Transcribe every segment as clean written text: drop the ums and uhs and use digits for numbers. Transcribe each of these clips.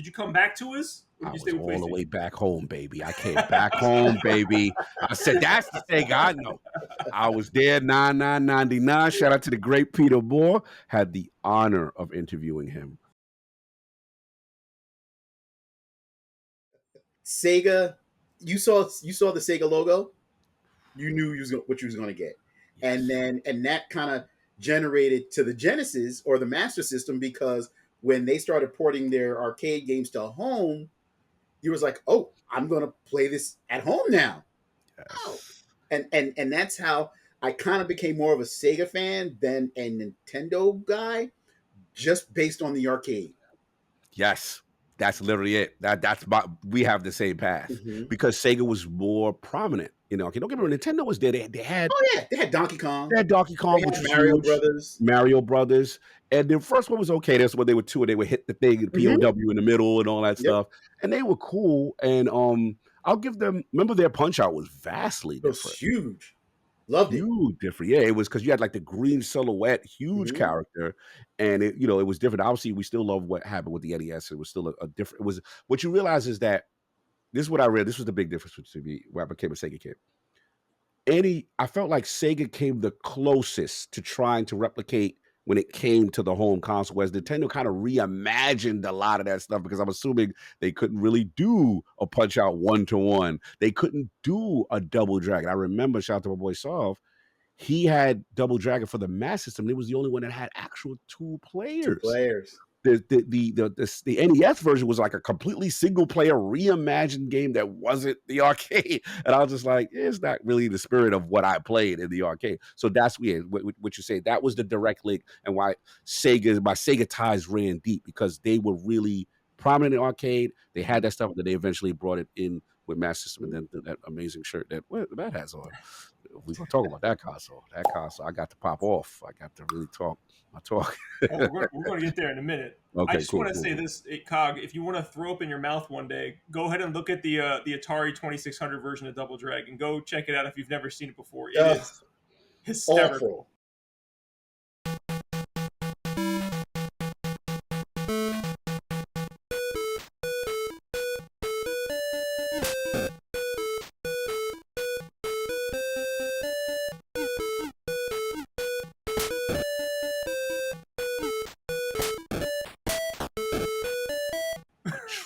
Did you come back to us? Or I did you stay was with all the PlayStation? way back home, baby. I came back home, baby. I said, that's the Sega I know. I was there 99.99. Shout out to the great Peter Moore. Had the honor of interviewing him. Sega, you saw the Sega logo, you knew what you was going to get, Yes. and that kind of generated to the Genesis or the Master System, because when they started porting their arcade games to home, you was like, oh, I'm going to play this at home now. Yes. Oh. And that's how I kind of became more of a Sega fan than a Nintendo guy, just based on the arcade. Yes. That's literally it. We have the same path because Sega was more prominent. You know, okay, don't get me wrong. Nintendo was there. They had Donkey Kong. They had Donkey Kong, which was Mario huge. Brothers. Mario Brothers. And the first one was okay. That's what they were two, and they would hit the thing, the POW in the middle and all that stuff. And they were cool. And I'll give them, remember their Punch Out was vastly different. It was huge. Loved it. Huge different. Yeah, it was because you had like the green silhouette, huge character. And it, it was different. Obviously, we still love what happened with the NES. It was still a different, it was what you realize is that this is what I read. This was the big difference between me when I became a Sega kid. I felt like Sega came the closest to trying to replicate when it came to the home console, whereas Nintendo kind of reimagined a lot of that stuff, because I'm assuming they couldn't really do a Punch Out 1-to-1. They couldn't do a Double Dragon. I remember, shout out to my boy Solve, he had Double Dragon for the Master System. He was the only one that had actual two players. The NES version was like a completely single player reimagined game that wasn't the arcade, and I was just like, it's not really the spirit of what I played in the arcade. So that's weird. What you say, that was the direct link, and why my Sega ties ran deep, because they were really prominent in the arcade. They had that stuff, that they eventually brought it in with Master System, and then that amazing shirt that Matt has on. We're gonna talk about that console. I got to pop off. I got to really talk. Well, we're going to get there in a minute. Okay, I just want to say this, Cog, if you want to throw up in your mouth one day, go ahead and look at the Atari 2600 version of Double Dragon. Go check it out if you've never seen it before. It is hysterical. Awful.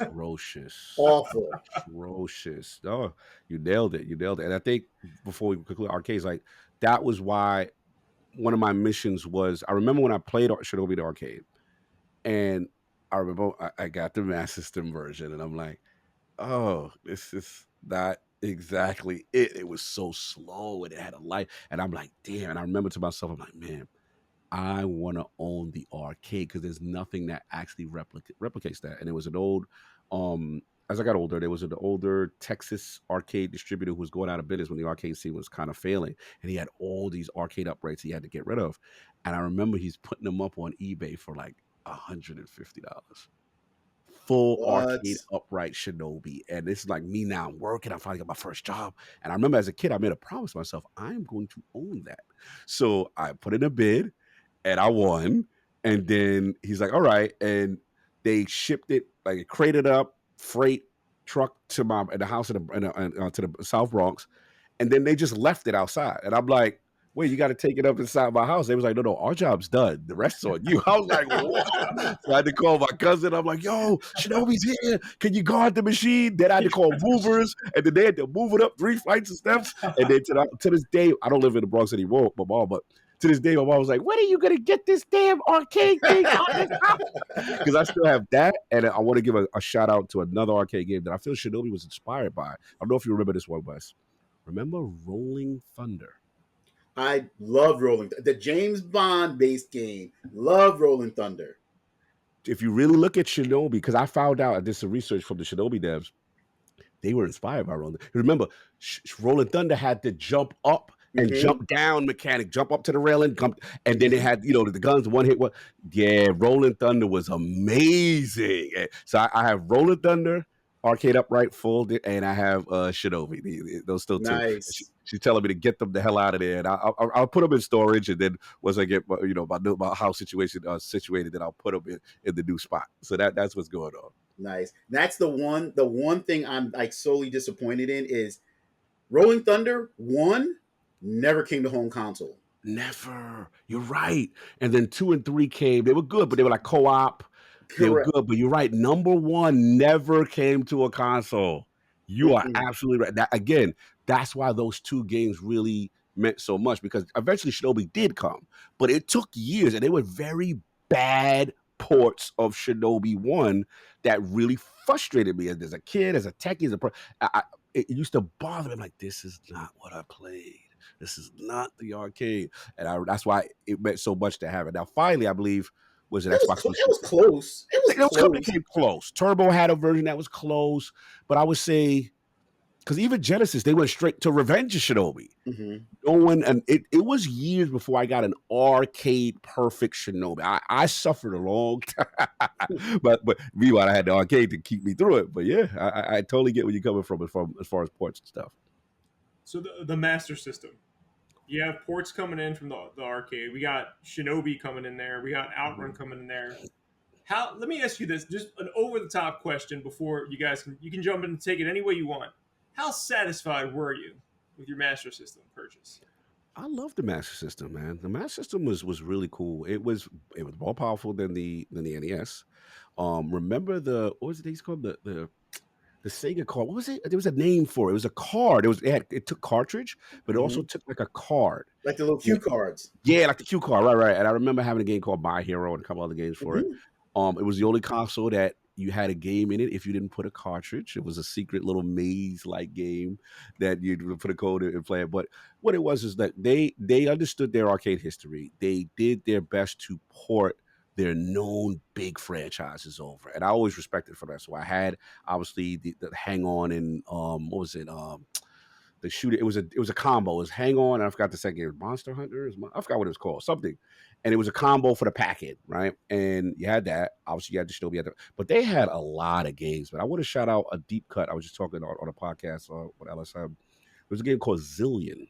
Atrocious. Awful. Atrocious. Oh, you nailed it. And I think before we conclude arcades, like that was why one of my missions was, I remember when I played Shinobi the arcade, and I remember I got the Master System version, and I'm like, oh, this is not exactly it. It was so slow, and it had a light, and I'm like, damn. And I remember to myself, I'm like, man, I want to own the arcade, because there's nothing that actually replicates that. And it was an old, as I got older, there was an older Texas arcade distributor who was going out of business when the arcade scene was kind of failing, and he had all these arcade uprights he had to get rid of. And I remember he's putting them up on eBay for like $150. Full arcade upright Shinobi. And this is like me now. I'm working. I finally got my first job. And I remember as a kid, I made a promise to myself, I'm going to own that. So I put in a bid, and I won. And then he's like, all right. And they shipped it, like crated up, freight truck to the house to the South Bronx. And then they just left it outside. And I'm like, wait, you got to take it up inside my house. They was like, no, our job's done. The rest's on you. I was like, what? So I had to call my cousin. I'm like, yo, Shinobi's here. Can you guard the machine? Then I had to call movers. And then they had to move it up 3 flights of steps. And then to this day, I don't live in the Bronx anymore, my mom, but to this day, my mom was like, when are you going to get this damn arcade thing out of this house? Because I still have that. And I want to give a shout out to another arcade game that I feel Shinobi was inspired by. I don't know if you remember this one, Wes. Remember Rolling Thunder? I love the James Bond based game. Love Rolling Thunder. If you really look at Shinobi, because I found out, I did some research from the Shinobi devs, they were inspired by Rolling. Remember, Rolling Thunder had to jump up and jump down mechanic, jump up to the railing, and then it had, the guns, one hit. Yeah, Rolling Thunder was amazing. So I have Rolling Thunder, arcade upright full, and I have Shinobi. Those still two. Nice. She's telling me to get them the hell out of there, and I'll put them in storage, and then once I get my house situation situated, then I'll put them in the new spot. So that's what's going on. Nice. That's the one thing I'm like solely disappointed in is Rolling Thunder 1 never came to home console. Never. You're right. And then 2 and 3 came. They were good, but they were like co-op. They were Correct. good, but you're right. Number 1 never came to a console. You are Mm-mm. absolutely right. That again, that's why those 2 games really meant so much because eventually Shinobi did come, but it took years and they were very bad ports of Shinobi 1 that really frustrated me as a kid, as a techie, it used to bother me. I'm like, this is not what I played. This is not the arcade, and that's why it meant so much to have it. Now, finally, I believe was it Xbox It was 360. close. It was It was coming, close. came close. Turbo had a version that was close, but I would say because even Genesis, they went straight to Revenge of Shinobi. Mm-hmm. No one, and it was years before I got an arcade perfect Shinobi. I suffered a long time, but meanwhile, I had the arcade to keep me through it. But yeah, I totally get where you're coming from as far as ports and stuff. So the Master System. You have ports coming in from the arcade. We got Shinobi coming in there. We got Outrun Mm-hmm. coming in there. How? Let me ask you this, just an over the top question before you can jump in and take it any way you want. How satisfied were you with your Master System purchase? I love the Master System, man. The Master System was really cool. It was more powerful than the NES. Remember what was it they used to call the Sega card? What was it? There was a name for it. It was a card. It took cartridge, but it also Mm-hmm. took like a card. Like the little cue cards. Yeah, like the cue card, right, right. And I remember having a game called My Hero and a couple other games for it. Mm-hmm. It was the only console that you had a game in it if you didn't put a cartridge. It was a secret little maze-like game that you'd put a code in and play it. But what it was is that they understood their arcade history. They did their best to port their known big franchises over, and I always respected for that. So I had obviously the Hang On and what was it? The shooter. It was a combo. It was Hang On, and I forgot the second game. Monster Hunter. I forgot what it was called. Something. And it was a combo for the packet, right? And you had that. Obviously, you had the Shinobi, but they had a lot of games. But I want to shout out a deep cut. I was just talking on a podcast with LSM. There was a game called Zillion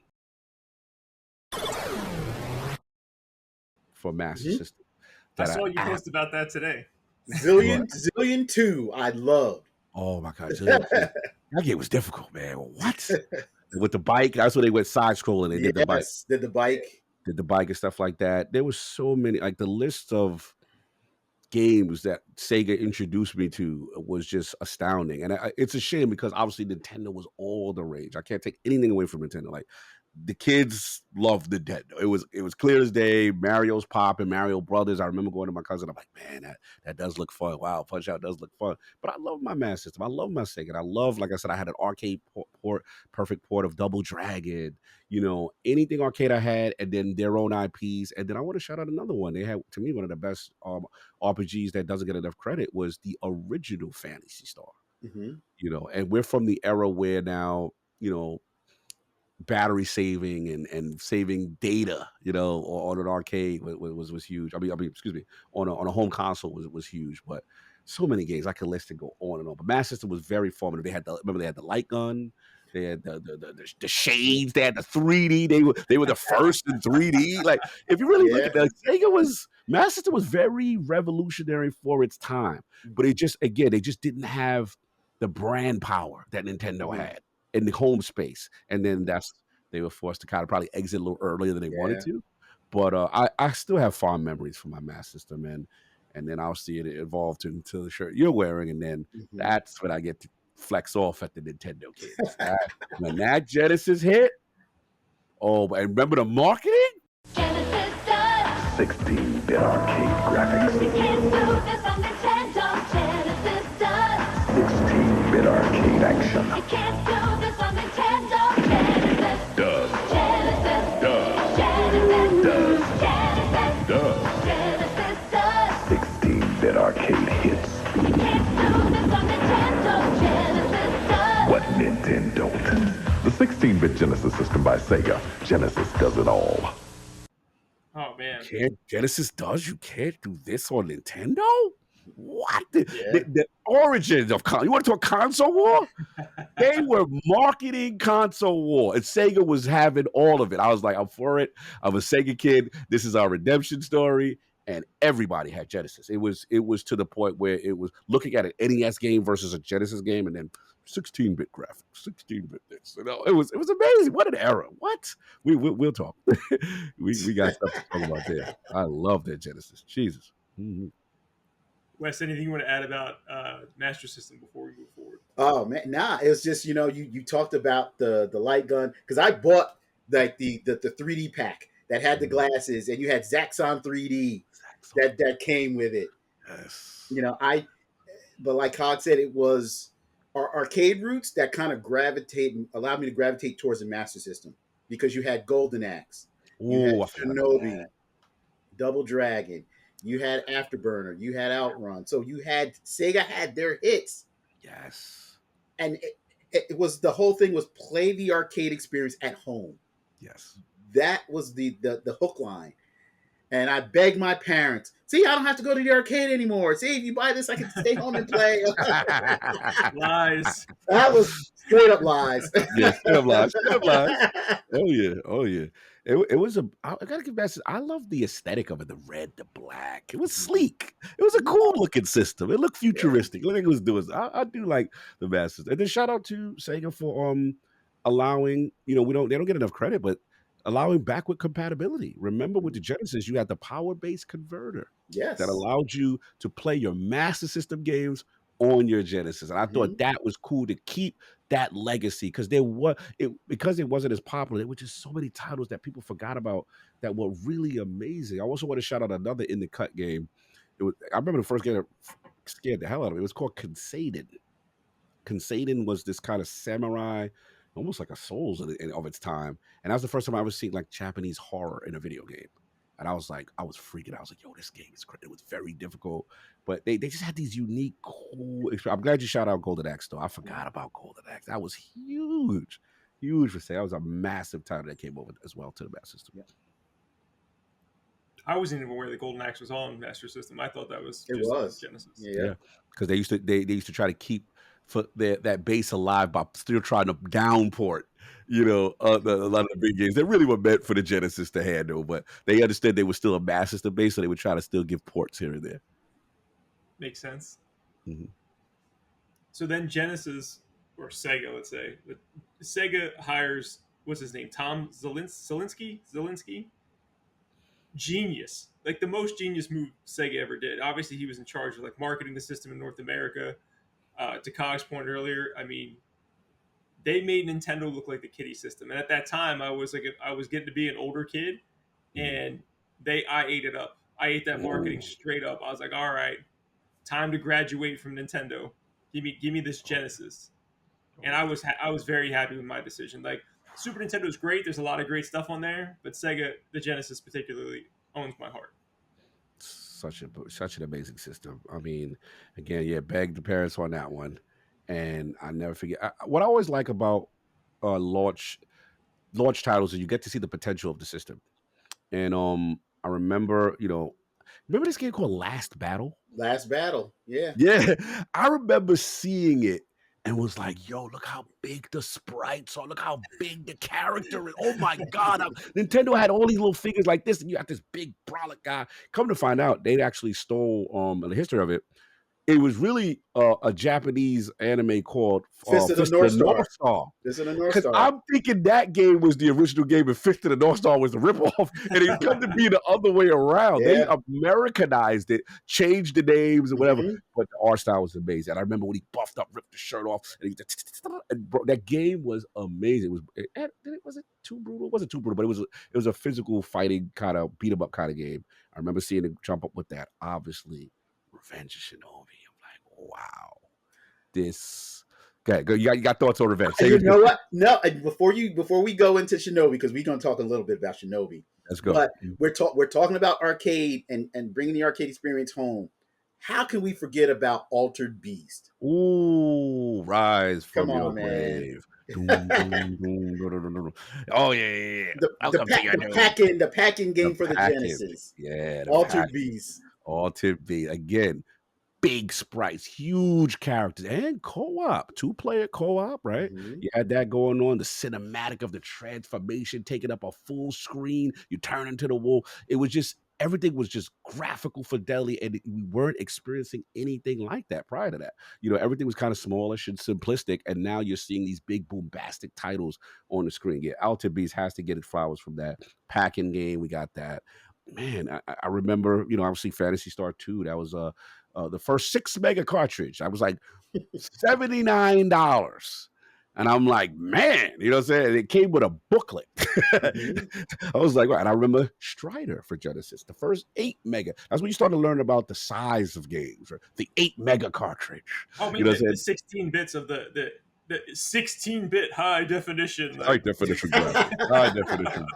for Master Mm-hmm. System. I saw you post about that today. Zillion 2, I loved. Oh my god, Zillion. That game was difficult, man. What? With the bike, that's where they went side scrolling. They did the bike. Did the bike. Did the bike and stuff like that. There was so many, like the list of games that Sega introduced me to was just astounding. And it's a shame because obviously Nintendo was all the rage. I can't take anything away from Nintendo. Like the kids loved Nintendo. It was clear as day. Mario's popping, Mario Brothers. I remember going to my cousin. I'm like, man, that does look fun. Wow, Punch Out does look fun. But I love my Master System. I love my Sega. And I love, like I said, I had an arcade perfect port of Double Dragon. Anything arcade I had, and then their own IPs. And then I want to shout out another one. They had, to me, one of the best RPGs that doesn't get enough credit was the original Phantasy Star. Mm-hmm. And we're from the era where now, battery saving and saving data, on an arcade was huge. I mean, excuse me, on a home console was huge. But so many games I could list and go on and on. But Master System was very formative. They had the light gun. They had the shades. They had the 3D. They were the first in 3D. Like if you really look at that, Master System was very revolutionary for its time. But they just didn't have the brand power that Nintendo had in the home space. And then they were forced to kind of probably exit a little earlier than they wanted to. But I still have fond memories from my Master System, and then I'll see it evolved into the shirt you're wearing, and then that's when I get to flex off at the Nintendo kids. When that Genesis hit, and remember the marketing? Genesis does 16-bit arcade graphics. You can't do this on Nintendo. Genesis does 16-bit arcade action. You can't do this on Nintendo. Genesis Does. Genesis Does. Genesis Does. Genesis Does. Genesis does 16-bit arcade hits. You can't do this on Nintendo. Genesis does What Nintendo don't. The 16-bit Genesis system by Sega. Genesis does it all. Oh man, Genesis does. You can't do this on Nintendo. What the origins of you want to talk console war? They were marketing console war, and Sega was having all of it. I was like, I'm for it. I'm a Sega kid. This is our redemption story. and everybody had Genesis. It was to the point where it was looking at an NES game versus a Genesis game, and then 16-bit graphics, 16-bit this. You know, it was amazing. What an era! What we'll talk. we got stuff to talk about there. I love that Genesis. Jesus. Mm-hmm. Wes, anything you want to add about Master System before we move forward? Oh man, nah. It was just you talked about the light gun because I bought like the 3D pack that had the glasses and you had Zaxxon 3D that came with it. Yes. But like Cog said, it was our arcade roots that kind of allowed me to gravitate towards the Master System because you had Golden Axe, you had Shinobi, Double Dragon, you had Afterburner, you had Outrun. So Sega had their hits. Yes. And it was the whole thing was play the arcade experience at home. Yes. That was the hook line. And I begged my parents, see, I don't have to go to the arcade anymore. See, if you buy this, I can stay home and play. Lies. That was straight up lies. Yeah, straight up lies. Straight up lies. Oh yeah. Oh yeah. It was I gotta give back. I love the aesthetic of it, the red, the black. It was sleek. It was a cool looking system. It looked futuristic. Yeah. Look like it was doing. I do like the Masters. And then shout out to Sega for allowing, they don't get enough credit, but allowing backward compatibility. Remember with the Genesis, you had the power-based converter. Yes. That allowed you to play your Master System games on your Genesis. And I thought that was cool to keep that legacy because because it wasn't as popular. There were just so many titles that people forgot about that were really amazing. I also want to shout out another in the cut game. I remember the first game that scared the hell out of me. It was called Consaden. Consaden was this kind of samurai, almost like a Souls of its time. And that was the first time I was seeing like Japanese horror in a video game. And I was freaking out. I was like, yo, this game is crazy. It was very difficult. But they just had these unique, cool experiences. I'm glad you shout out Golden Axe, though. I forgot about Golden Axe. That was huge. Huge for say. That was a massive title that came over as well to the Master System. Yeah. I wasn't even aware the Golden Axe was on Master System. I thought that was just on Genesis. Yeah. Because they used to try to keep that base alive by still trying to downport, a lot of the big games that really were meant for the Genesis to handle, but they understood they were still a Master System base, so they would try to still give ports here and there. Makes sense. Mm-hmm. So then Genesis, or Sega, let's say, Sega hires, what's his name, Tom Zielinski? Genius. Like the most genius move Sega ever did. Obviously, he was in charge of like marketing the system in North America. To Cog's point earlier, I mean, they made Nintendo look like the kiddie system, and at that time, I was getting to be an older kid, and I ate it up. I ate that marketing straight up. I was like, all right, time to graduate from Nintendo. Give me this Genesis, and I was very happy with my decision. Like Super Nintendo is great. There's a lot of great stuff on there, but Sega, the Genesis particularly, owns my heart. Such an amazing system. I mean, again, begged the parents on that one, and I never forget. What I always like about launch titles is you get to see the potential of the system. And I remember, remember this game called Last Battle? Last Battle, yeah. Yeah, I remember seeing it and was like, yo, look how big the sprites are. Look how big the character is. Oh, my God. Nintendo had all these little figures like this, and you got this big brolic guy. Come to find out, they actually stole the history of it. It was really a Japanese anime called Fist of the North Star. Fist of the North Star. I'm thinking that game was the original game and Fist of the North Star was the ripoff, and it come to be the other way around. Yeah. They Americanized it, changed the names and whatever, but the art style was amazing. And I remember when he buffed up, ripped the shirt off, and that game was amazing. Was it too brutal? It wasn't too brutal, but it was a physical fighting kind of beat 'em up kind of game. I remember seeing it jump up with that. Obviously, Revenge of Shinobi. I'm like, wow, this. Okay, you got thoughts on Revenge? You know what? No, before we go into Shinobi, because we're going to talk a little bit about Shinobi. Let's go. But we're talking about arcade and bringing the arcade experience home. How can we forget about Altered Beast? Ooh, Rise from Come on, your grave. Oh yeah. The packing game for the Genesis. Yeah, Altered Beast. Altered Beast again. Big sprites, huge characters, and co-op, 2-player co-op, right? You had that going on. The cinematic of the transformation, taking up a full screen. You turn into the wolf. It was just everything was just graphical fidelity, and we weren't experiencing anything like that prior to that. Everything was kind of smallish and simplistic, and now you're seeing these big bombastic titles on the screen. Yeah, Altered Beast has to get its flowers from that. Packing game, we got that. Man, I remember, obviously Fantasy Star 2. That was the first 6 mega cartridge. I was like $79. And I'm like, man, you know what I'm saying? It came with a booklet. I was like, wow. And I remember Strider for Genesis, the first 8 mega. That's when you started to learn about the size of games, or the 8 mega cartridge. Oh, man, you know what I'm the saying? 16 bits of the 16-bit high definition. High definition graphics. High definition.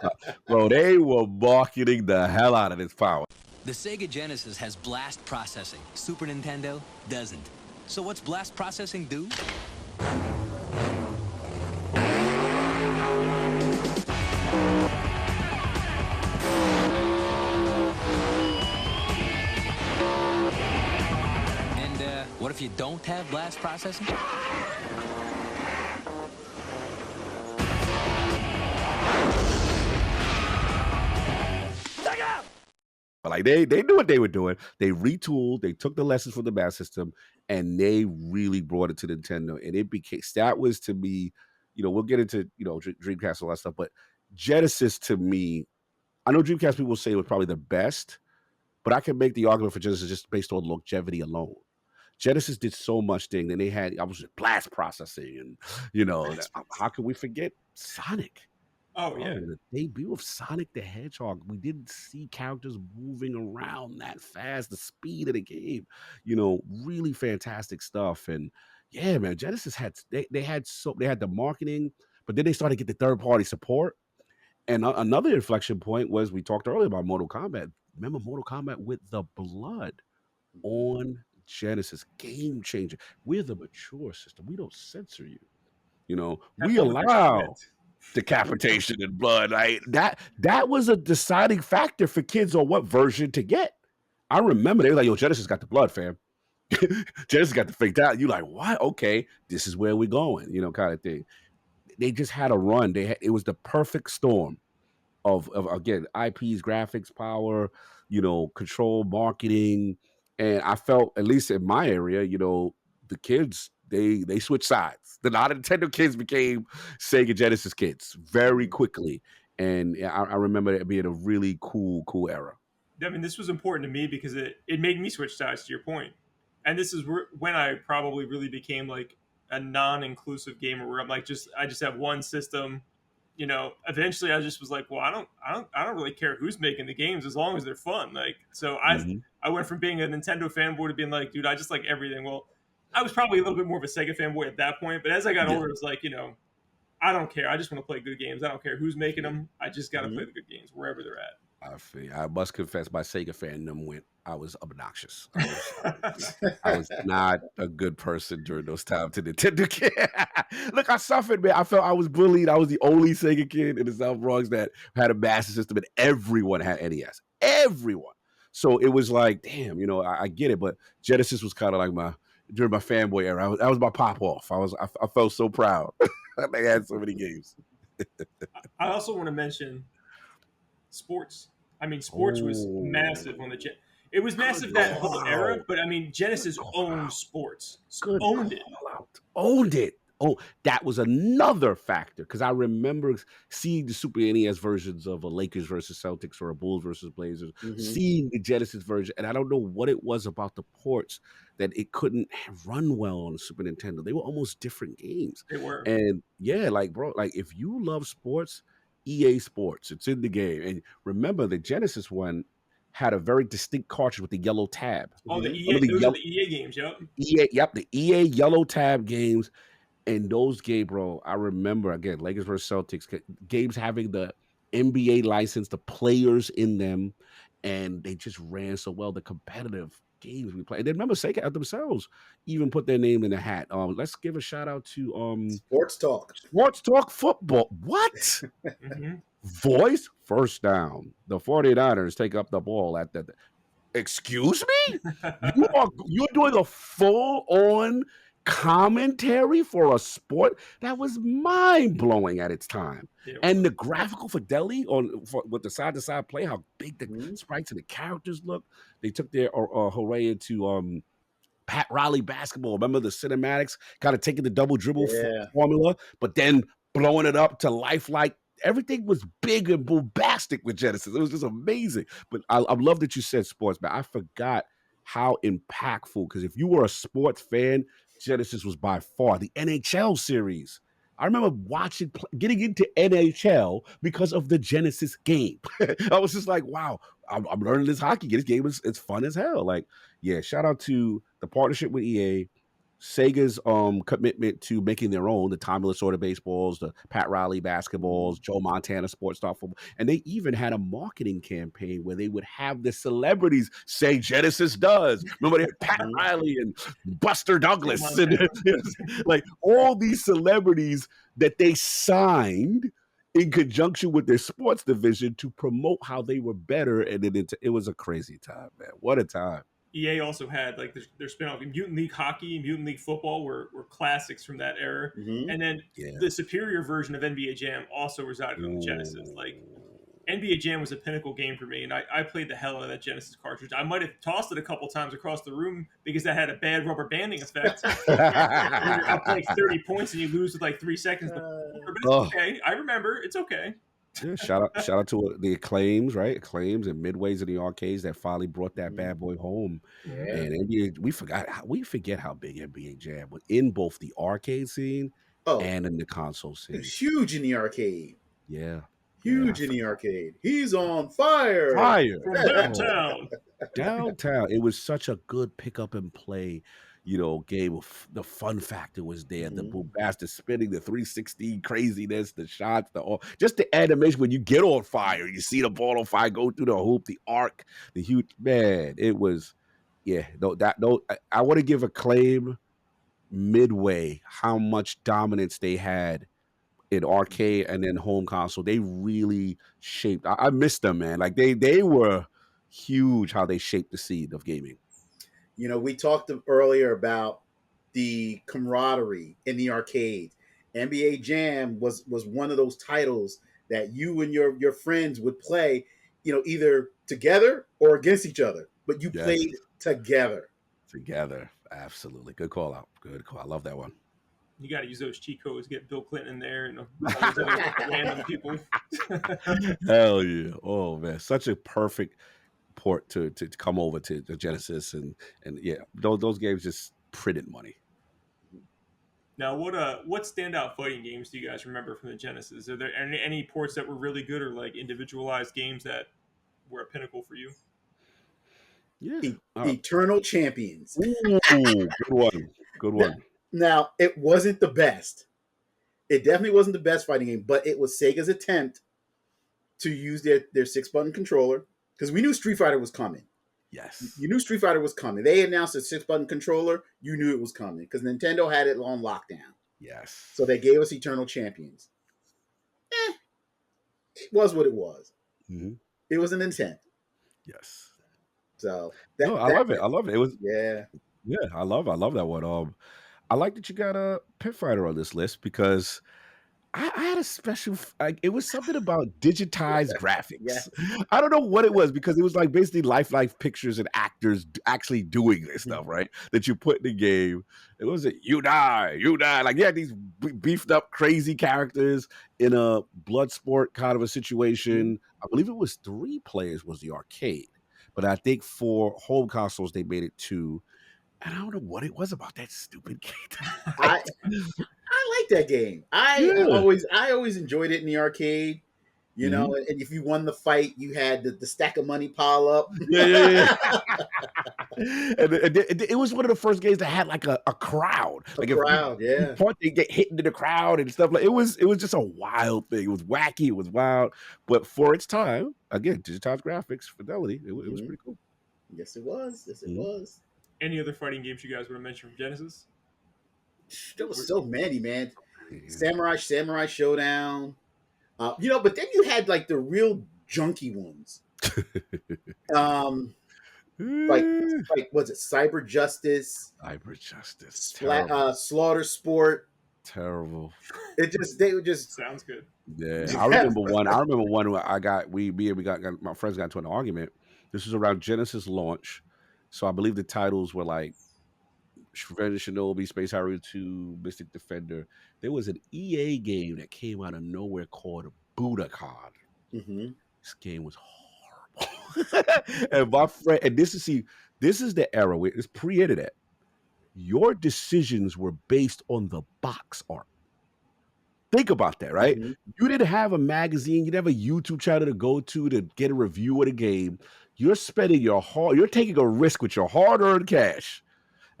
Bro, they were marketing the hell out of this power. The Sega Genesis has blast processing. Super Nintendo doesn't. So what's blast processing do? And what if you don't have blast processing? Like they knew what they were doing. They retooled. They took the lessons from the Master System, and they really brought it to Nintendo. And it became, that was to me, we'll get into Dreamcast and all that stuff, but Genesis to me, I know Dreamcast people say it was probably the best, but I can make the argument for Genesis just based on longevity alone. Genesis did so much thing, and I was just blast processing, and how can we forget Sonic? Oh, yeah. The debut of Sonic the Hedgehog, we didn't see characters moving around that fast, the speed of the game, really fantastic stuff. And yeah, man, Genesis had they had the marketing, but then they started to get the third-party support. And another inflection point was, we talked earlier about Mortal Kombat. Remember Mortal Kombat with the blood on Genesis, game changer. We're the mature system. We don't censor you. We allow decapitation and blood. That was a deciding factor for kids on what version to get. I remember they were like, yo, Genesis got the blood, fam. Genesis got the faked out. You like, what? Okay, this is where we're going, kind of thing. They just had a run. It was the perfect storm of again, IPs, graphics, power, control, marketing. And I felt, at least in my area, the kids, they switched sides. The non-Nintendo kids became Sega Genesis kids very quickly. And I remember it being a really cool era. I mean, this was important to me because it made me switch sides, to your point. And this is when I probably really became like a non-inclusive gamer, where I'm like, I just have one system. Eventually I just was like, well, I don't really care who's making the games as long as they're fun. Like, so I went from being a Nintendo fanboy to being like, dude, I just like everything. Well, I was probably a little bit more of a Sega fanboy at that point, but as I got older, it was like, I don't care. I just want to play good games. I don't care who's making them. I just got to play the good games wherever they're at. I must confess, my Sega fandom I was obnoxious. I was not a good person during those times to Nintendo kid. Look, I suffered, man. I felt I was bullied. I was the only Sega kid in the South Bronx that had a Master System, and everyone had NES. Everyone. So it was like, damn, I get it, but Genesis was kind of like during my fanboy era. That was my pop off. I felt so proud. They had so many games. I also want to mention sports. I mean, sports was massive on the It was massive that whole era, but I mean, Genesis owned sports. Owned it. Oh, that was another factor, because I remember seeing the Super NES versions of a Lakers versus Celtics or a Bulls versus Blazers, seeing the Genesis version, and I don't know what it was about the ports that it couldn't run well on the Super Nintendo. They were almost different games. They were. And yeah, like, bro, like if you love sports, EA Sports, it's in the game. And remember, the Genesis one had a very distinct cartridge with the yellow tab. Oh, the EA, those are the EA games, the EA yellow tab games. And those games, bro, I remember, again, Lakers versus Celtics, games having the NBA license, the players in them, and they just ran so well. The competitive games we played. And then remember, Sega themselves even put their name in the hat. Let's give a shout out to Sports Talk Football. What? Voice first down. The 49ers take up the ball at the. Excuse me? You're doing a full-on commentary for a sport that was mind blowing at its time. Yeah, it And was. the graphical fidelity with the side to side play, how big the Mhm. sprites and the characters look. They took their hooray into Pat Riley basketball. Remember the cinematics, kind of taking the double dribble Yeah. formula, but then blowing it up to lifelike. Everything was big and bombastic with Genesis. It was just amazing. But I love that you said sports, man. I forgot how impactful, because if you were a sports fan, Genesis was by far the NHL series. I remember getting into NHL because of the Genesis game. I was just like, wow, I'm learning this hockey game. This game it's fun as hell. Like, yeah, shout out to the partnership with EA, Sega's commitment to making their own, the Tommy Lasorda baseballs, the Pat Riley basketballs, Joe Montana sports star football. And they even had a marketing campaign where they would have the celebrities say Genesis does. Remember they had Pat Mhm. Riley and Buster Douglas Joe and like all these celebrities that they signed in conjunction with their sports division to promote how they were better. And then it was a crazy time, man. What a time. EA also had like their spinoff Mutant League Hockey and Mutant League Football were classics from that era. Mhm. And then Yeah. the superior version of NBA Jam also resided on the Genesis. Like NBA Jam was a pinnacle game for me, and I played the hell out of that Genesis cartridge. I might have tossed it a couple times across the room because that had a bad rubber banding effect. When you're up like 30 points and you lose with like 3 seconds before, but it's Oh. okay. I remember. It's okay. Yeah, shout out to the acclaims, right? Acclaims and midways in the arcades that finally brought that bad boy home. Yeah. And NBA, we forget how big NBA Jam was in both the arcade scene Oh, and in the console it scene. was huge in the arcade. Yeah, Huge in the arcade. He's on fire. fire From downtown. downtown. It was such a good pick up and play, game. The fun factor was there. The Mhm. bombastic spinning, the 360 craziness, the shots, just the animation when you get on fire, you see the ball on fire go through the hoop, the arc, the huge man. It was, yeah. I want to give Acclaim midway how much dominance they had in arcade and then home console. They really shaped. I miss them, man. Like they were huge how they shaped the seed of gaming. We talked earlier about the camaraderie in the arcade. NBA Jam was one of those titles that you and your friends would play, either together or against each other, but you Yes. played together. Together. Absolutely. Good call out. Good call. I love that one. You got to use those cheat codes. Get Bill Clinton in there and all these other random people. Hell yeah. Oh man. Such a perfect port to come over to the Genesis and yeah, those games just printed money. Now, what standout fighting games do you guys remember from the Genesis? Are there any ports that were really good or like individualized games that were a pinnacle for you? Yeah. Eternal Champions. Ooh, good one. Good one. Now, it wasn't the best. It definitely wasn't the best fighting game, but it was Sega's attempt to use their 6-button controller, because we knew Street Fighter was coming. Yes. You knew Street Fighter was coming. They announced a 6-button controller. You knew it was coming because Nintendo had it on lockdown. Yes. So they gave us Eternal Champions. It was what it was. Mhm. It was an intent. Yes. So I love it. I love it. It was yeah. I love that one. I like that you got a Pit Fighter on this list because I had a special. It was something about digitized graphics. Yeah. I don't know what it was because it was like basically life pictures and actors actually doing this stuff, right? That you put in the game. It was you die. Like these beefed up crazy characters in a blood sport kind of a situation. I believe it was 3 players was the arcade, but I think for home consoles they made it 2. And I don't know what it was about that stupid game. I like that game. I always enjoyed it in the arcade. And if you won the fight, you had the stack of money pile up. Yeah. And it was one of the first games that had like a crowd. Like crowd, if they get hit into the crowd and stuff. Like it was just a wild thing. It was wacky. It was wild. But for its time, again, digitized graphics, fidelity, it was pretty cool. Yes, it was. Yes, it was. Any other fighting games you guys want to mention from Genesis? There was so many, man. Samurai Showdown. But then you had like the real junky ones. like was it Cyber Justice, Cyber Justice. Terrible. Slaughter Sport. Terrible. They were just Sounds good. Yeah. I remember one where my friends got into an argument. This was around Genesis launch. So I believe the titles were like Revenge of Shinobi, Space Harrier 2, Mystic Defender. There was an EA game that came out of nowhere called Budokan. Mhm. This game was horrible. And my friend, and this is the era where it's pre-internet. Your decisions were based on the box art. Think about that, right? Mhm. You didn't have a magazine, you didn't have a YouTube channel to go to get a review of the game. You're you're taking a risk with your hard-earned cash.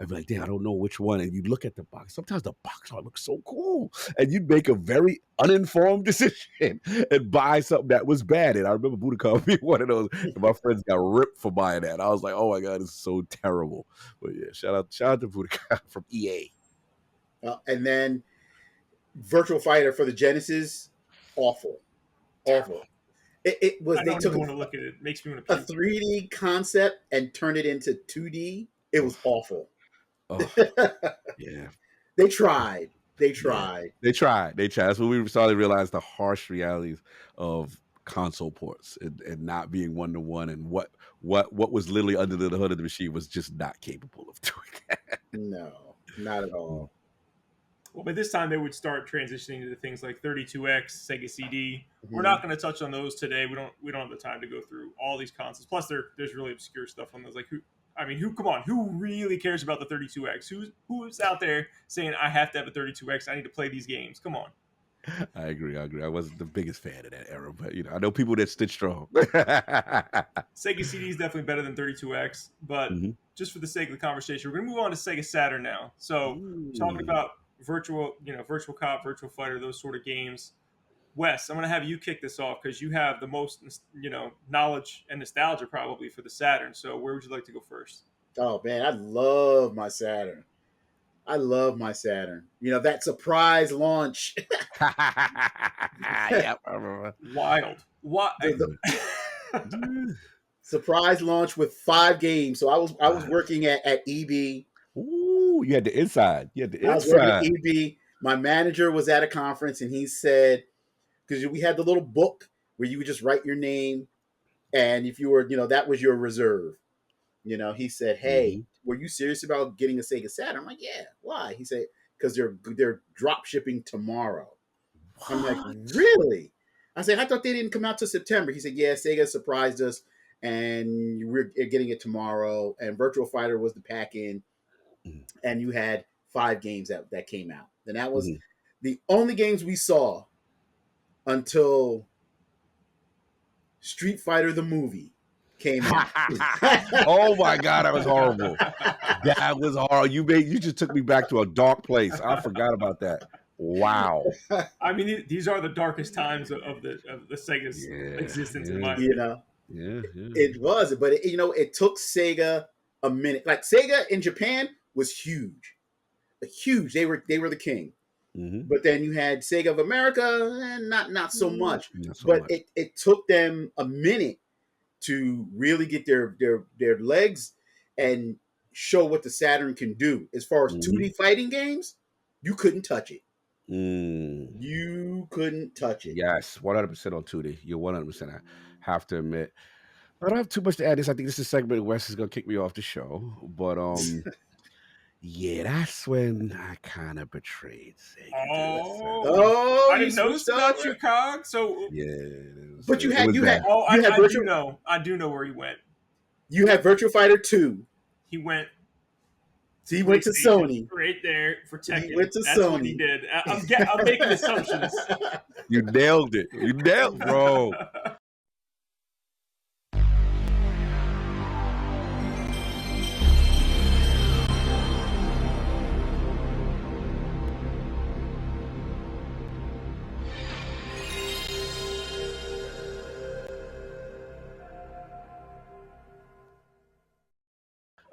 I'd be like, damn, I don't know which one. And you look at the box. Sometimes the box art looks so cool. And you'd make a very uninformed decision and buy something that was bad. And I remember Budokan being one of those. And my friends got ripped for buying that. I was like, oh my God, it's so terrible. But yeah, shout out to Budokan from EA. And then Virtual Fighter for the Genesis, awful. It was. I They don't took even want to look at it. It makes me want a to puke. 3D concept and turned it into 2D. It was awful. Oh, yeah. They tried. They tried. That's when we started to realize the harsh realities of console ports and not being one-to-one, and what was literally under the hood of the machine was just not capable of doing that. No, not at all. Well, by this time they would start transitioning into things like 32X, Sega CD. Mm-hmm. We're not going to touch on those today. We don't have the time to go through all these consoles. Plus, there's really obscure stuff on those. Like come on, who really cares about the 32X? Who's out there saying I have to have a 32X? I need to play these games. Come on. I agree. I wasn't the biggest fan of that era, but I know people that stood strong. Sega CD is definitely better than 32X, but just for the sake of the conversation, we're going to move on to Sega Saturn now. So talking about virtual cop, virtual fighter, those sort of games. Wes, I'm going to have you kick this off because you have the most, knowledge and nostalgia probably for the Saturn. So where would you like to go first? Oh man, I love my Saturn. That surprise launch. Yeah, I remember. Wild. What? Surprise launch with 5 games. So I was working at EB. Ooh, you had the inside. I was working at EB. My manager was at a conference and he said, because we had the little book where you would just write your name, and if you were, that was your reserve. He said, "Hey, were you serious about getting a Sega Saturn?" I'm like, "Yeah." Why? He said, "Because they're drop shipping tomorrow." What? I'm like, "Really?" I said, "I thought they didn't come out till September." He said, "Yeah, Sega surprised us, and we're getting it tomorrow." And Virtual Fighter was the pack in, and you had 5 games that came out. And that was the only games we saw until Street Fighter the movie came out. Oh my God, that was horrible. That was horrible. You just took me back to a dark place. I forgot about that. Wow. I mean, these are the darkest times of the Sega's existence in my opinion. Yeah. It was, but it took Sega a minute. Like Sega in Japan was huge. They were the king. But then you had Sega of America, and not so much. It took them a minute to really get their legs and show what the Saturn can do. As far as 2D fighting games, you couldn't touch it. You couldn't touch it. Yes, 100% on 2D. You're 100%. I have to admit. I don't have too much to add. I think this is a segment Wes is going to kick me off the show. But yeah, that's when I kind of betrayed Sega. Oh, I didn't know this about you, Cog. So yeah, but you had. I do know where he went. You had Virtual Fighter 2. He went to Sony. Right there for Tekken. He went to That's Sony. What he did. I'm making assumptions. You nailed it. Bro.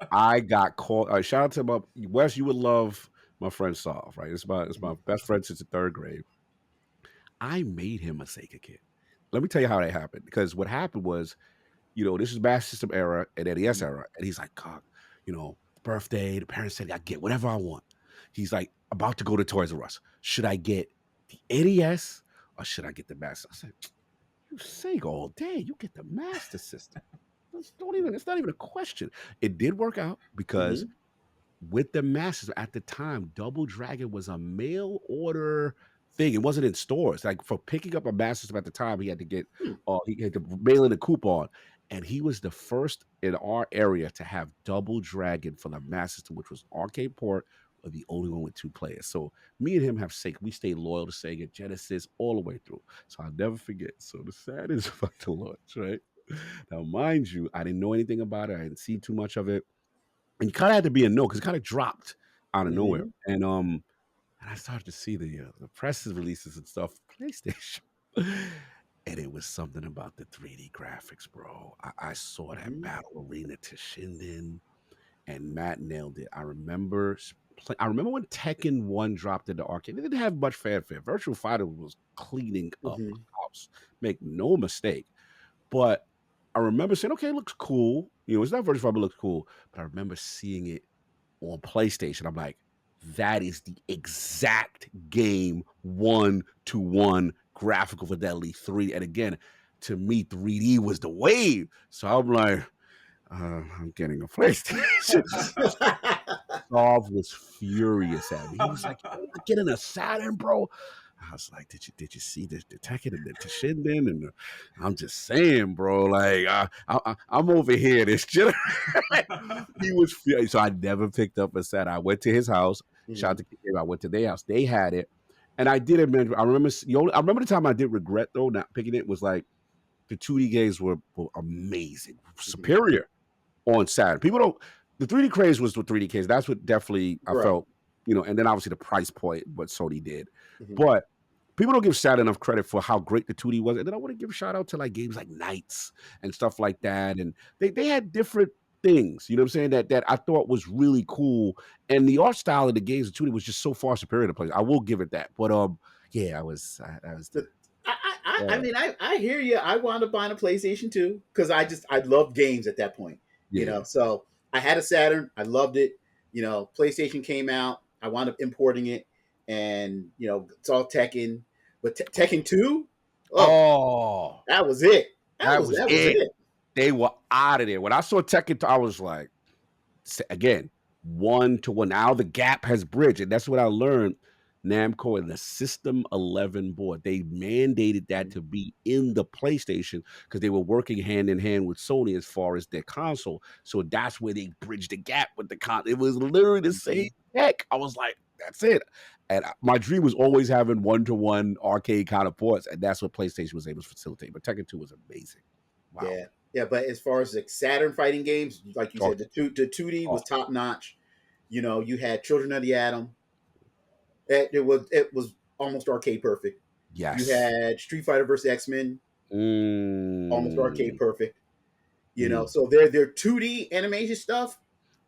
I got caught. Shout out to Wes. You would love my friend Saul, right? It's my best friend since the 3rd grade. I made him a Sega kit. Let me tell you how that happened. Because what happened was, this is Master System era and NES era. And he's like, God, birthday, the parents said I get whatever I want. He's like, about to go to Toys R Us. Should I get the NES or should I get the Master? I said, you Sega all day. You get the Master System. It's not even a question. It did work out because with the Masters at the time, Double Dragon was a mail order thing. It wasn't in stores. Like for picking up a Master System at the time, he had to mail in a coupon. And he was the first in our area to have Double Dragon for the Master System, which was arcade port, or the only one with 2 players. So me and him have Sega. We stayed loyal to Sega Genesis all the way through. So I'll never forget. So the sad is about the launch, right? Now, mind you, I didn't know anything about it. I didn't see too much of it. And you kind of had to be a no because it kind of dropped out of nowhere. And I started to see the press releases and stuff, PlayStation. And it was something about the 3D graphics, bro. I saw that Battle Arena to Shinden, and Matt nailed it. I remember when Tekken 1 dropped in the arcade. It didn't have much fanfare. Virtual Fighter was cleaning up the house. Make no mistake. But I remember saying, okay, it looks cool. It's not Virtual Fighter, but it looks cool. But I remember seeing it on PlayStation. I'm like, that is the exact game 1-to-1 graphical fidelity 3. And again, to me, 3D was the wave. So I'm like, I'm getting a PlayStation. Solve was furious at me. He was like, "You're not getting a Saturn, bro." I was like, "Did you see the Tekken and the Shinden?" And I'm just saying, bro. Like, I'm over here. This generation. He was furious. So I never picked up a Saturn. I went to his house. Shout out to Kim. I went to their house. They had it, and I did admit. I remember the time I did regret though not picking it was like the 2D games were amazing, superior on Saturn. People don't. The 3D craze was the 3D craze. That's what definitely I felt, and then obviously the price point, what Sony did. But people don't give Saturn enough credit for how great the 2D was. And then I want to give a shout out to like games like Knights and stuff like that. And they had different things, you know what I'm saying, that I thought was really cool. And the art style of the games of 2D was just so far superior to play. I will give it that. But yeah, I was I mean, I hear you. I wound up buying a PlayStation 2 because I loved games at that point. So I had a Saturn. I loved it. PlayStation came out. I wound up importing it, and it's all Tekken. But Tekken 2, that was it. That was it. They were out of there. When I saw Tekken 2, I was like, again, 1-to-1. Now the gap has bridged, and that's what I learned. Namco and the System 11 board, they mandated that to be in the PlayStation because they were working hand in hand with Sony as far as their console. So that's where they bridged the gap with the console. It was literally the same tech. I was like, that's it. And my dream was always having 1-to-1 arcade kind of ports, and that's what PlayStation was able to facilitate. But Tekken 2 was amazing. Wow. Yeah. But as far as like Saturn fighting games, like you said, the 2D was top notch. You had Children of the Atom. It was almost arcade perfect. Yes. You had Street Fighter versus X-Men, almost arcade perfect. So their 2D animation stuff,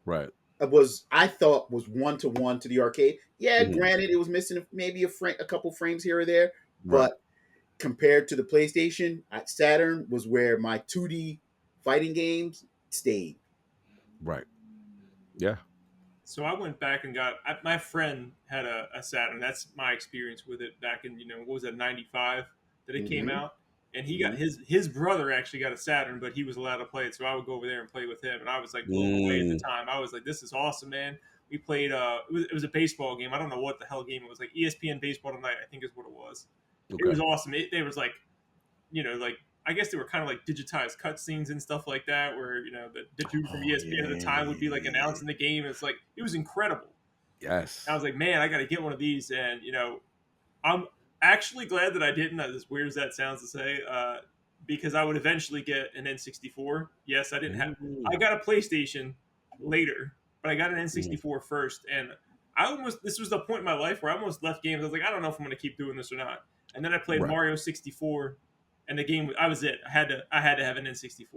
right, I thought was 1-to-1 to the arcade. Yeah, granted, it was missing maybe a couple frames here or there, but compared to the PlayStation, Saturn was where my 2D fighting games stayed. Right. Yeah. So I went back and my friend had a Saturn. That's my experience with it back in, what was that, 95 that it came out. And he got his brother actually got a Saturn, but he was allowed to play it. So I would go over there and play with him. And I was like blown away at the time. I was like, this is awesome, man. We played, it was a baseball game. I don't know what the hell game it was, like ESPN Baseball Tonight, I think is what it was. Okay. It was awesome. There was like, I guess they were kind of like digitized cutscenes and stuff like that, where the dude from ESPN at the time would be like announcing the game. It's like it was incredible. Yes, and I was like, man, I got to get one of these, and I'm actually glad that I didn't. As weird as that sounds to say, because I would eventually get an N64. Yes, I didn't have. I got a PlayStation later, but I got an N64 first, and this was the point in my life where I almost left games. I was like, I don't know if I'm going to keep doing this or not. And then I played Mario 64. And the game, I was it. I had to have an N64.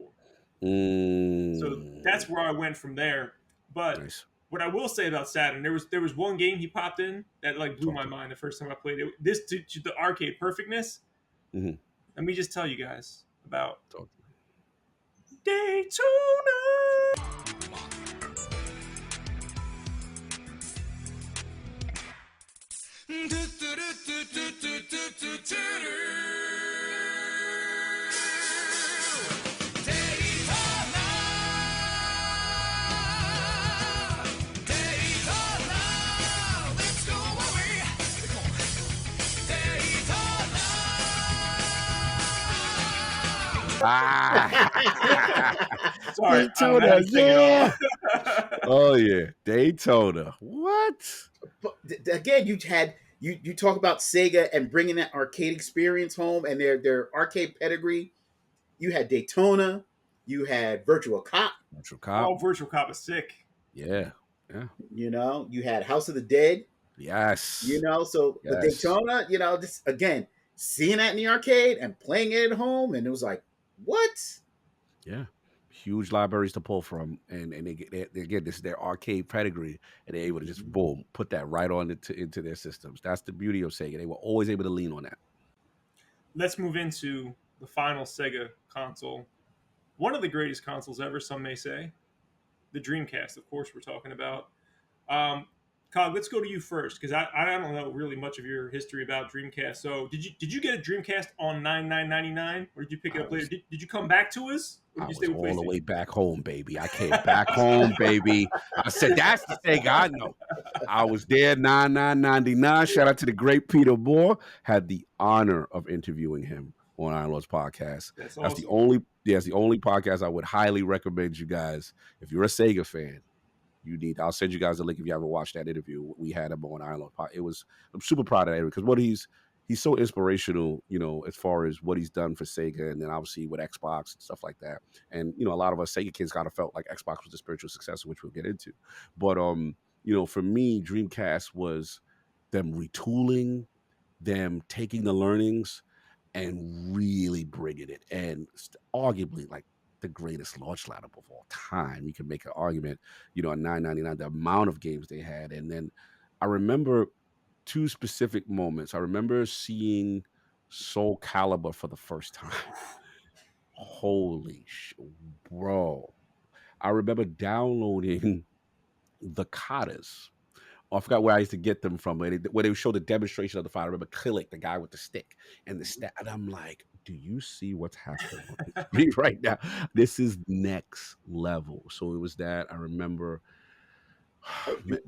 So that's where I went from there. But what I will say about Saturn, there was one game he popped in that like blew my mind the first time I played it. This to the arcade perfectness. Let me just tell you guys about Daytona. Ah, Sorry, I had Daytona, to sing it yeah. all. Oh yeah, Daytona. What? But again, you talk about Sega and bringing that arcade experience home and their arcade pedigree. You had Daytona, you had Virtual Cop, Metro Cop. Oh, Virtual Cop is sick. Yeah, yeah. you had House of the Dead, Yes, So, but yes. Daytona, just again seeing that in the arcade and playing it at home, and it was like, what? Yeah. Huge libraries to pull from, and they again, this is their arcade pedigree, and they're able to just boom put that right on into their systems. That's the beauty of Sega. They were always able to lean on that. Let's move into the final Sega console. One of the greatest consoles ever, some may say. The Dreamcast, of course, we're talking about. Um, Cog, let's go to you first because I don't know really much of your history about Dreamcast. So did you get a Dreamcast on 99.99 or did you pick it I up later? was Did you come back to us or I did you was stay with all the way PlayStation? back home, baby. I came back home, baby. I said that's the Sega I know. I was there 99.99. Shout out to the great Peter Moore. Had the honor of interviewing him on Iron Lord's podcast. That's That's the awesome. only podcast I would highly recommend you guys. If you're a Sega fan, I'll send you guys a link if you haven't watched that interview. We had him on Iron Lord. I'm super proud of that because he's so inspirational, as far as what he's done for Sega and then obviously with Xbox and stuff like that. And, a lot of us Sega kids kind of felt like Xbox was the spiritual successor, which we'll get into. But, for me, Dreamcast was them retooling, them taking the learnings and really bringing it. And arguably, like, the greatest launch lineup of all time. You can make an argument, at 9.99, the amount of games they had. And then I remember two specific moments. I remember seeing Soul Calibur for the first time. Holy bro. I remember downloading the katas. Oh, I forgot where I used to get them from. Where they would show the demonstration of the fire. I remember Killick, the guy with the stick and the stat. And I'm like, do you see what's happening on the screen right now? This is next level. So it was that. I remember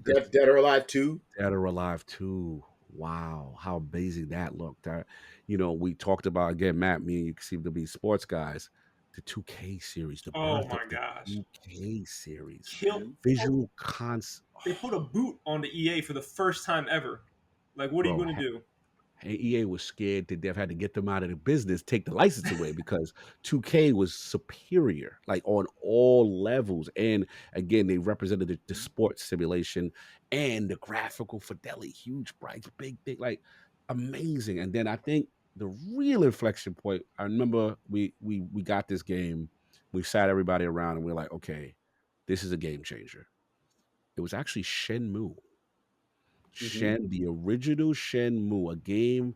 Dead or Alive 2. Dead or Alive 2. Wow, how amazing that looked. We talked about, again, Matt, me and you seem to be sports guys. The 2K series, the Oh birth of my the gosh. 2K series. Kill Visual cons. They put a boot on the EA for the first time ever. Like, what are you Bro, going to do? EA was scared to death, had to get them out of the business, take the license away because 2K was superior, like on all levels. And again, they represented the sports simulation and the graphical fidelity, huge sprites, big, like amazing. And then I think the real inflection point, I remember we got this game, we sat everybody around and we are like, okay, this is a game changer. It was actually Shenmue. The original Shenmue, a game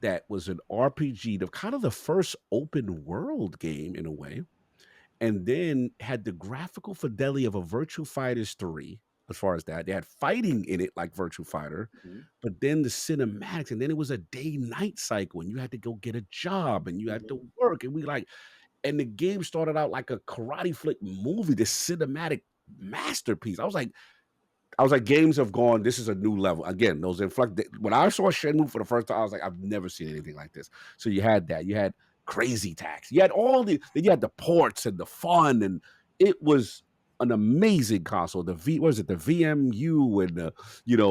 that was an RPG, the kind of the first open world game in a way, and then had the graphical fidelity of a Virtua Fighters 3. As far as that, they had fighting in it like Virtua Fighter, but then the cinematics, and then it was a day-night cycle, and you had to go get a job, and you had to work, and and the game started out like a karate flick movie, this cinematic masterpiece. I was like, games have gone. This is a new level. Again, those inflect. When I saw Shenmue for the first time, I was like, I've never seen anything like this. So you had that. You had Crazy Taxi. You had then you had the ports and the fun, and it was an amazing console. The VMU, and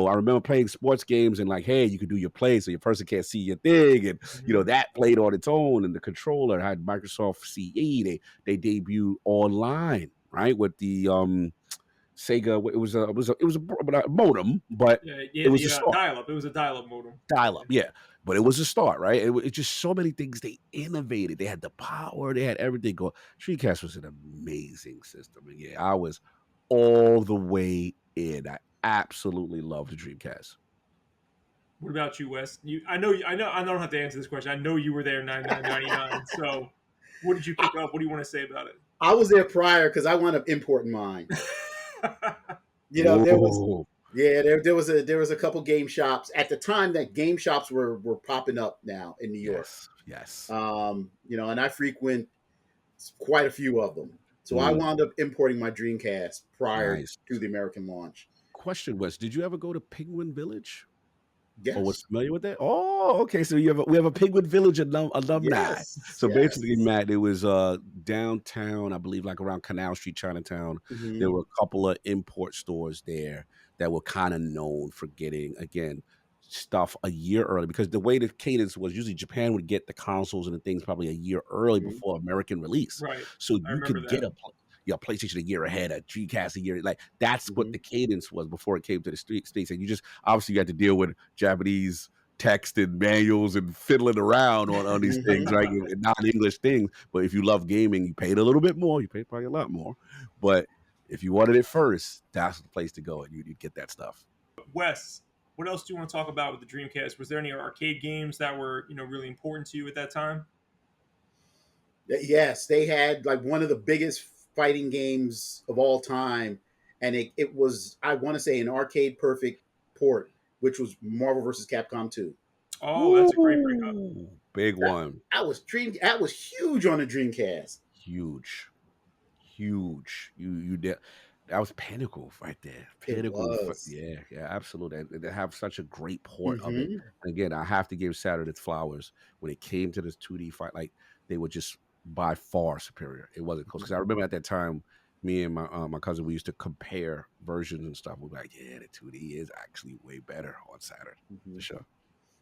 I remember playing sports games and like, hey, you could do your play, so your person can't see your thing, and that played on its own. And the controller had Microsoft CE. They debuted online, right, with the Sega. It was a modem, but Yeah, it was a the start. dial-up. It was a dial-up modem. Dial up, yeah, but it was a start, right? It's just so many things they innovated. They had the power, they had everything going. Dreamcast was an amazing system, and yeah, I was all the way in. I absolutely loved the Dreamcast. What about you, Wes? I don't have to answer this question. I know you were there 99.99. So, what did you pick up? What do you want to say about it? I was there prior because I wound up importing mine. You know, there was Ooh, there was a couple game shops at the time that game shops were popping up now in New York. yes. You know, and I frequent quite a few of them. So I Mm, wound up importing my Dreamcast prior nice. to the American launch. Question, Wes, did you ever go to Penguin Village? Or was Yes. familiar with that? Oh, okay. So we have a Penguin Village alumni. Yes. So basically, Yes. Matt, it was downtown, I believe, like around Canal Street, Chinatown. There Hmm. were a couple of import stores there that were kind of known for getting, again, stuff a year early, because the way the cadence was, usually Japan would get the consoles and the things probably a year early Hmm. before American release. Right. So I you remember could get that. a PlayStation a year ahead, a Dreamcast a year. Like that's what Hmm. the cadence was before it came to the states. And you just obviously you had to deal with Japanese text and manuals and fiddling around on these things, Hmm. right? And non-English things. But if you love gaming, you paid a little bit more. You paid probably a lot more. But if you wanted it first, that's the place to go, and you'd get that stuff. Wes, what else do you want to talk about with the Dreamcast? Was there any arcade games that were, really important to you at that time? Yes, they had like one of the biggest fighting games of all time, and it was, I want to say, an arcade perfect port, which was Marvel versus Capcom 2. Oh, that's a great bring up. Ooh, big That one. that was huge on the Dreamcast. Huge. Huge. You did. That was pinnacle right there. It Pinnacle. was. Yeah, yeah, absolutely. And they have such a great port of it. Hmm. And again, I have to give Saturn its flowers when it came to this 2D fight. Like they were just by far superior. It wasn't close because I remember at that time, me and my cousin, we used to compare versions and stuff. We'd be like, yeah, the 2D is actually way better on Saturn Hmm. for sure.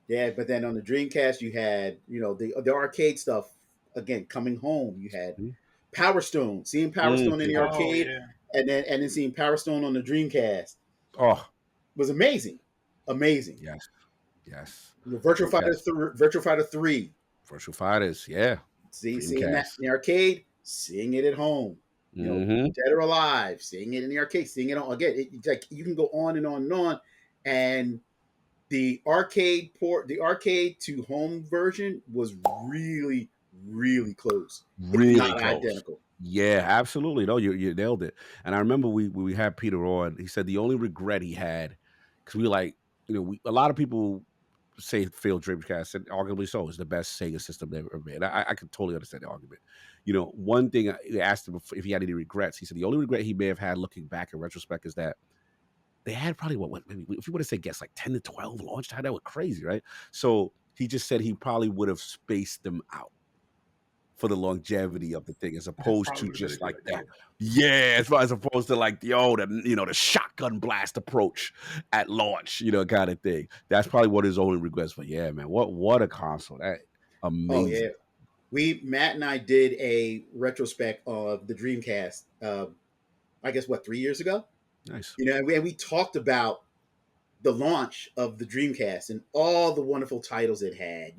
Yeah, but then on the Dreamcast, you had the arcade stuff again coming home. You had Mhm. Power Stone, seeing Power Stone in the Pinnacle. Oh arcade, yeah. and then seeing Power Stone on the Dreamcast Oh, was amazing, amazing. yes, yes. Virtual Dreamcast, Fighter, Virtual Fighter 3. Virtual Fighters, yeah. Seeing that Dreamcast. in the arcade, seeing it at home. Mm-hmm. Dead or Alive, seeing it in the arcade, seeing it on again. It's like you can go on and on and on, and the arcade to home version was really, really close, if Really not close. identical. Yeah, absolutely. No, you nailed it. And I remember we had Peter on. He said the only regret he had, because we were like, a lot of people say Field Dreamcast, and arguably so, is the best Sega system they ever made. I could totally understand the argument. One thing I asked him if he had any regrets. He said the only regret he may have had looking back in retrospect is that they had probably maybe if you would have said guess like 10 to 12 launch time, that was crazy, right? So he just said he probably would have spaced them out for the longevity of the thing, as That opposed probably to would have been just a good like that. idea. Yeah, as opposed to like the shotgun blast approach at launch, kind of thing. That's probably what his only regrets. But yeah, man, what a console! That Oh yeah, amazing. Matt and I did a retrospect of the Dreamcast. I guess what, 3 years ago. Nice. And we talked about the launch of the Dreamcast and all the wonderful titles it had.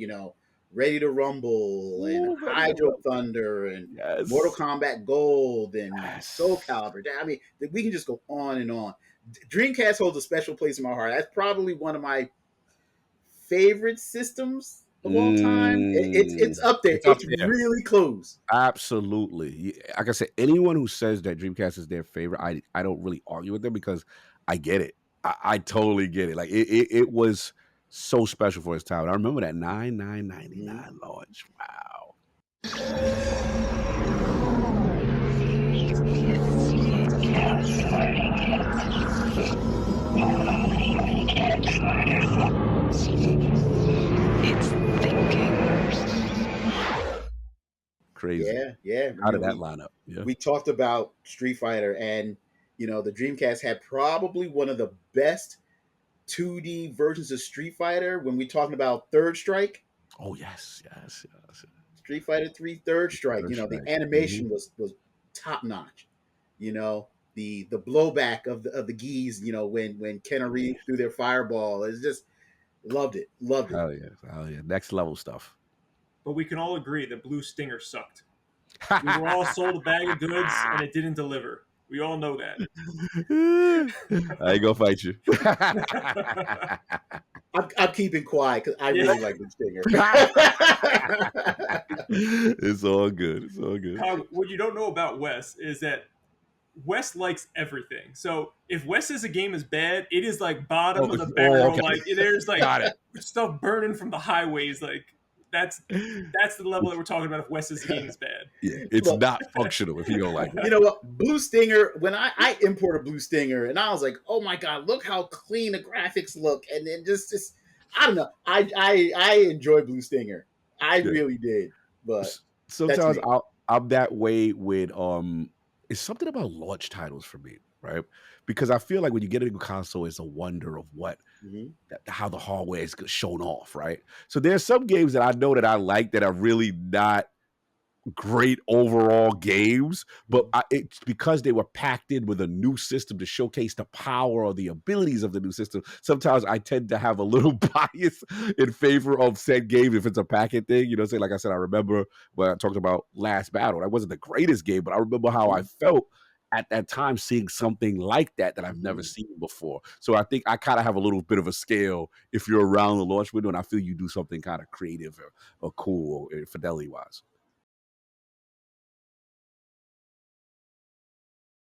Ready to Rumble and Ooh, ready to Hydro run. Thunder and Mortal Yes. Kombat Gold and Soul Yes. Calibur. I mean, we can just go on and on. Dreamcast holds a special place in my heart. That's probably one of my favorite systems of all time. It's up there. It's up It's there. really close. Absolutely. Like I said, anyone who says that Dreamcast is their favorite, I don't really argue with them because I get it. I totally get it. Like it was so special for its time. I remember that 99.99 Mhm. launch. Wow. It's thinking. Crazy. Yeah, yeah. How did that line up? Yeah. We talked about Street Fighter, and the Dreamcast had probably one of the best 2D versions of Street Fighter. When we're talking about Third Strike, Oh yes, yes, yes. Street Fighter 3 Third Strike, Third the Strike. Mhm. animation was top notch. The blowback of the geese, when Ken Reed threw their fireball, it's just loved it, loved it. Hell yeah. Hell yeah. Next level stuff. But we can all agree that Blue Stinger sucked. We were all sold a bag of goods and it didn't deliver. We all know that. I ain't gonna fight you. I'm keeping quiet because I Yeah. really like the Stinger. It's all good. It's all good. What you don't know about Wes is that Wes likes everything. So if Wes says a game is bad, it is like bottom of the barrel. Okay. Like there's like Got it. stuff burning from the highways. Like that's the level that we're talking about. If Wes says the game is bad, Yeah, it's Look. not functional if you don't like it. You know what? Blue Stinger, when I imported Blue Stinger, and I was like, oh my God, look how clean the graphics look. And then just I don't know. I enjoy Blue Stinger. I Yeah. really did. But Sometimes me. I'm that way with it's something about launch titles for me, right? Because I feel like when you get a new console, it's a wonder of what how the hardware is shown off, right? So there's some games that I know that I like that are really not great overall games, but it's because they were packed in with a new system to showcase the power or the abilities of the new system. Sometimes I tend to have a little bias in favor of said game if it's a packet thing. You know, say like I said, I remember when I talked about Last Battle. That wasn't the greatest game, but I remember how I felt at that time seeing something like that I've never seen before. So I think I kind of have a little bit of a scale if you're around the launch window and I feel you do something kind of creative or cool or fidelity wise.